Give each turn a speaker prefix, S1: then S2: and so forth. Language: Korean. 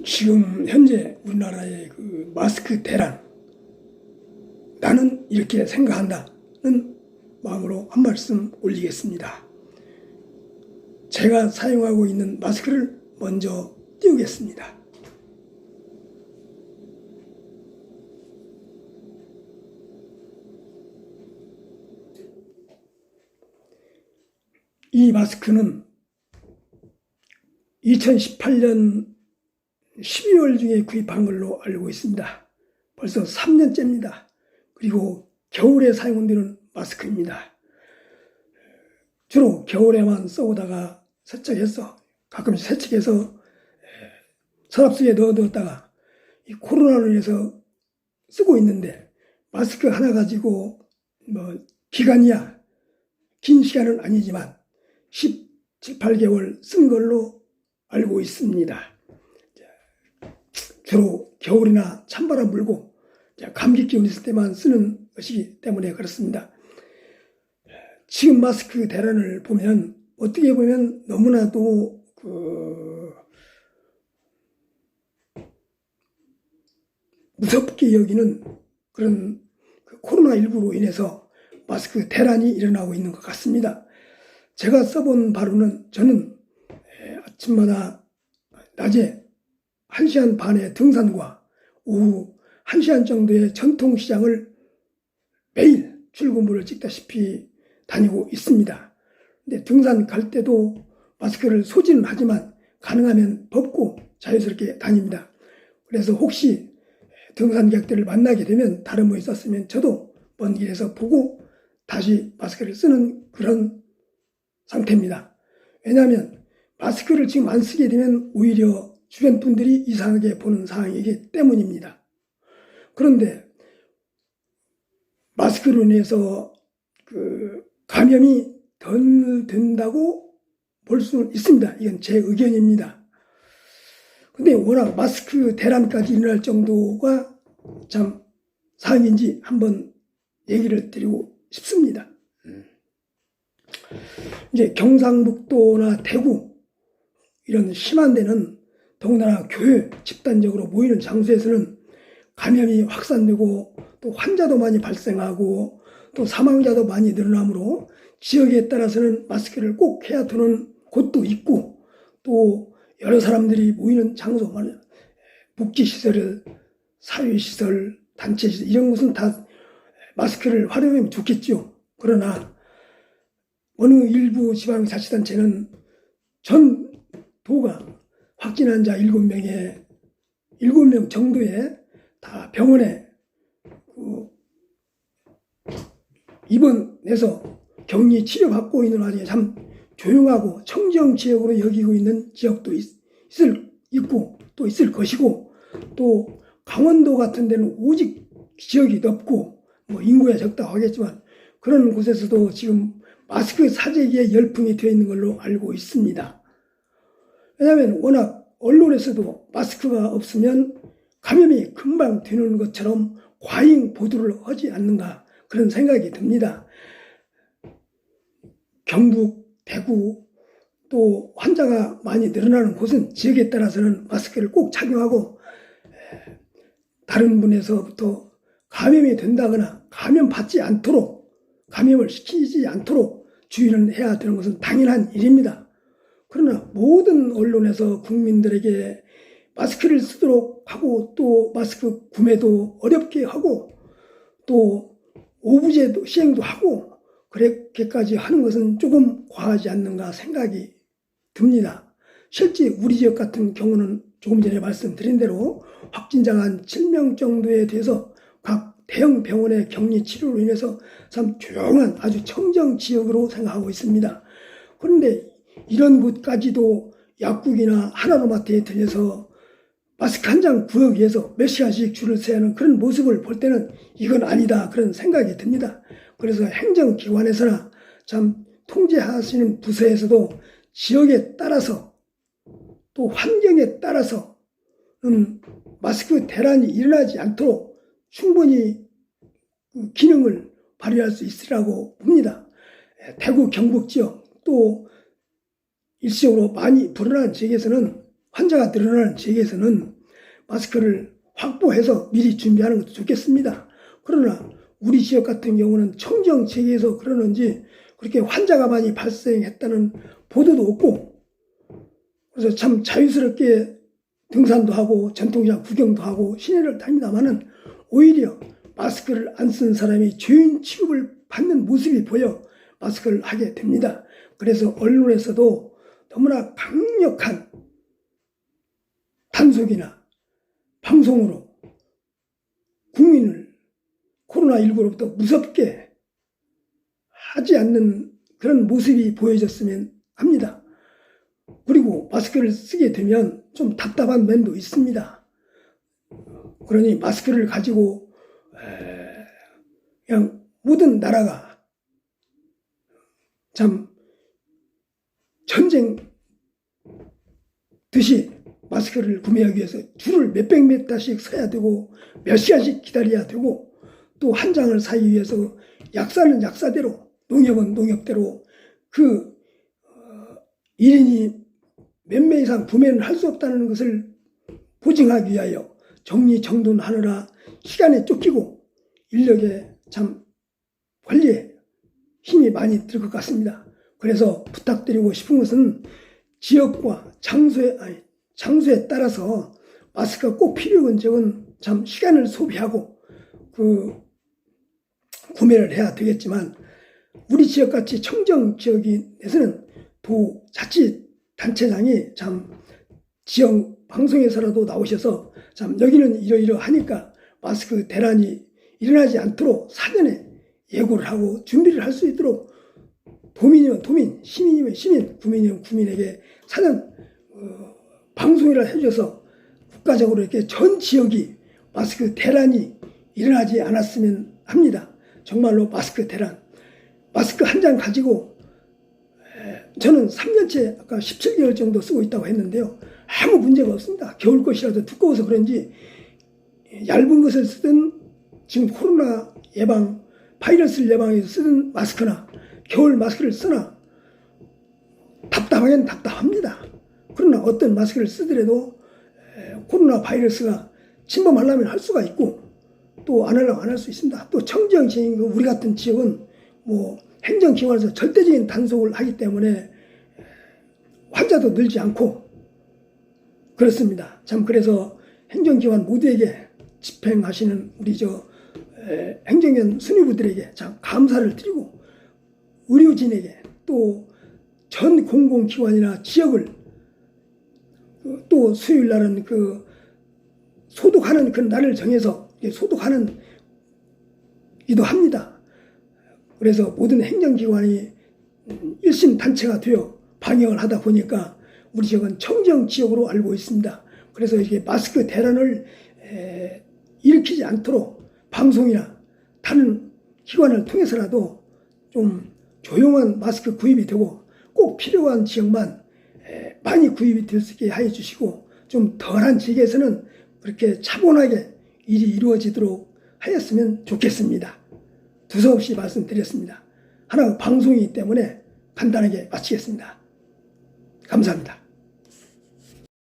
S1: 지금 현재 우리나라의 그 마스크 대란, 나는 이렇게 생각한다는 마음으로 한 말씀 올리겠습니다. 제가 사용하고 있는 마스크를 먼저 띄우겠습니다. 이 마스크는 2018년 12월 중에 구입한 걸로 알고 있습니다. 벌써 3년째입니다. 그리고 겨울에 사용되는 마스크입니다. 주로 겨울에만 써오다가 가끔씩 세척해서 서랍속에 넣어뒀다가 이 코로나로 인해서 쓰고 있는데, 마스크 하나 가지고 기간이야 긴 시간은 아니지만 17, 8개월 쓴 걸로 알고 있습니다. 주로 겨울이나 찬바람 불고 감기 기운 있을 때만 쓰는 것이기 때문에 그렇습니다. 지금 마스크 대란을 보면 어떻게 보면 너무나도 무섭게 여기는 그런 코로나19로 인해서 마스크 대란이 일어나고 있는 것 같습니다. 제가 써본 바로는, 저는 아침마다 낮에 1시간 반의 등산과 오후 1시간 정도의 전통시장을 매일 출근부를 찍다시피 다니고 있습니다. 근데 등산 갈 때도 마스크를 소지는 하지만 가능하면 벗고 자유스럽게 다닙니다. 그래서 혹시 등산객들을 만나게 되면 다른 분이 썼으면 저도 먼 길에서 보고 다시 마스크를 쓰는 그런 상태입니다. 왜냐하면 마스크를 지금 안 쓰게 되면 오히려 주변 분들이 이상하게 보는 상황이기 때문입니다. 그런데 마스크로 인해서 감염이 덜 된다고 볼 수는 있습니다. 이건 제 의견입니다. 근데 워낙 마스크 대란까지 일어날 정도가 참 사항인지 한번 얘기를 드리고 싶습니다. 이제 경상북도나 대구 이런 심한 데는 더군다나 교회 집단적으로 모이는 장소에서는 감염이 확산되고 또 환자도 많이 발생하고 또 사망자도 많이 늘어나므로 지역에 따라서는 마스크를 꼭 해야 되는 곳도 있고, 또 여러 사람들이 모이는 장소, 복지시설, 사회시설, 단체시설 이런 곳은 다 마스크를 활용하면 좋겠죠. 그러나 어느 일부 지방자치단체는 전 도가 확진 환자 7명 정도에 다 병원에 입원해서 격리 치료받고 있는 와중에 참 조용하고 청정 지역으로 여기고 있는 지역도 있고 또 있을 것이고, 또 강원도 같은 데는 오직 지역이 넓고 인구가 적다고 하겠지만 그런 곳에서도 지금 마스크 사재기에 열풍이 되어 있는 걸로 알고 있습니다. 왜냐하면 워낙 언론에서도 마스크가 없으면 감염이 금방 되는 것처럼 과잉 보도를 하지 않는가 그런 생각이 듭니다. 경북, 대구 또 환자가 많이 늘어나는 곳은 지역에 따라서는 마스크를 꼭 착용하고, 다른 분에서부터 감염이 된다거나 감염받지 않도록, 감염을 시키지 않도록 주의를 해야 되는 것은 당연한 일입니다. 그러나 모든 언론에서 국민들에게 마스크를 쓰도록 하고 또 마스크 구매도 어렵게 하고 또 오부제도 시행도 하고 그렇게까지 하는 것은 조금 과하지 않는가 생각이 듭니다. 실제 우리 지역 같은 경우는 조금 전에 말씀드린 대로 확진자가 한 7명 정도에 대해서 각 대형 병원의 격리 치료로 인해서 참 조용한 아주 청정 지역으로 생각하고 있습니다. 그런데 이런 곳까지도 약국이나 하나로마트에 들려서 마스크 한 장 구하기 위해서 몇 시간씩 줄을 서야 하는 그런 모습을 볼 때는 이건 아니다 그런 생각이 듭니다. 그래서 행정기관에서나 참 통제하시는 부서에서도 지역에 따라서 또 환경에 따라서 마스크 대란이 일어나지 않도록 충분히 기능을 발휘할 수 있으라고 봅니다. 대구 경북 지역 또 일시적으로 많이 불어난 지역에서는 환자가 늘어나는 지역에서는 마스크를 확보해서 미리 준비하는 것도 좋겠습니다. 그러나 우리 지역 같은 경우는 청정 지역에서 그러는지 그렇게 환자가 많이 발생했다는 보도도 없고, 그래서 참 자유스럽게 등산도 하고 전통시장 구경도 하고 시내를 다닙니다마는 오히려 마스크를 안 쓴 사람이 죄인 취급을 받는 모습이 보여 마스크를 하게 됩니다. 그래서 언론에서도 너무나 강력한 단속이나 방송으로 국민을 코로나19로부터 무섭게 하지 않는 그런 모습이 보여졌으면 합니다. 그리고 마스크를 쓰게 되면 좀 답답한 면도 있습니다. 그러니 마스크를 가지고 그냥 모든 나라가 참 전쟁 듯이 마스크를 구매하기 위해서 줄을 몇백 미터씩 서야 되고 몇 시간씩 기다려야 되고, 또 한 장을 사기 위해서 약사는 약사대로, 농협은 농협대로 그 1인이 몇 명 이상 구매는 할 수 없다는 것을 보증하기 위하여 정리정돈하느라 시간에 쫓기고 인력에 참 관리에 힘이 많이 들 것 같습니다. 그래서 부탁드리고 싶은 것은 지역과 장소에 따라서 마스크가 꼭 필요한 적은 참 시간을 소비하고 구매를 해야 되겠지만, 우리 지역같이 청정 지역에서는 자치단체장이 참 지역 방송에서라도 나오셔서 참 여기는 이러이러하니까 마스크 대란이 일어나지 않도록 사전에 예고를 하고 준비를 할 수 있도록 도민이면 도민, 시민이면 시민, 구민이면 구민에게 사전 방송이라 해줘서 국가적으로 이렇게 전 지역이 마스크 대란이 일어나지 않았으면 합니다. 정말로 마스크 대란, 마스크 한 장 가지고 저는 3년째 아까 17개월 정도 쓰고 있다고 했는데요. 아무 문제가 없습니다. 겨울 것이라도 두꺼워서 그런지 얇은 것을 쓰든 지금 코로나 예방, 바이러스를 예방해서 쓰는 마스크나 겨울 마스크를 쓰나 답답하긴 답답합니다. 그러나 어떤 마스크를 쓰더라도 코로나 바이러스가 침범하려면 할 수가 있고 또 안 하려면 안 할 수 있습니다. 또 청정 지역인 우리 같은 지역은 뭐 행정기관에서 절대적인 단속을 하기 때문에 환자도 늘지 않고 그렇습니다. 참 그래서 행정기관 모두에게 집행하시는 우리 행정기관 수뇌부들에게 참 감사를 드리고, 의료진에게 또 전 공공기관이나 지역을 또 수요일 날은 소독하는 그 날을 정해서 소독하는 기도 합니다. 그래서 모든 행정기관이 일심단체가 되어 방역을 하다 보니까 우리 지역은 청정 지역으로 알고 있습니다. 그래서 이게 마스크 대란을 일으키지 않도록 방송이나 다른 기관을 통해서라도 좀 조용한 마스크 구입이 되고 꼭 필요한 지역만 많이 구입이 될 수 있게 해 주시고, 좀 덜한 지역에서는 그렇게 차분하게 일이 이루어지도록 하였으면 좋겠습니다. 두서없이 말씀드렸습니다. 하나 방송이기 때문에 간단하게 마치겠습니다. 감사합니다.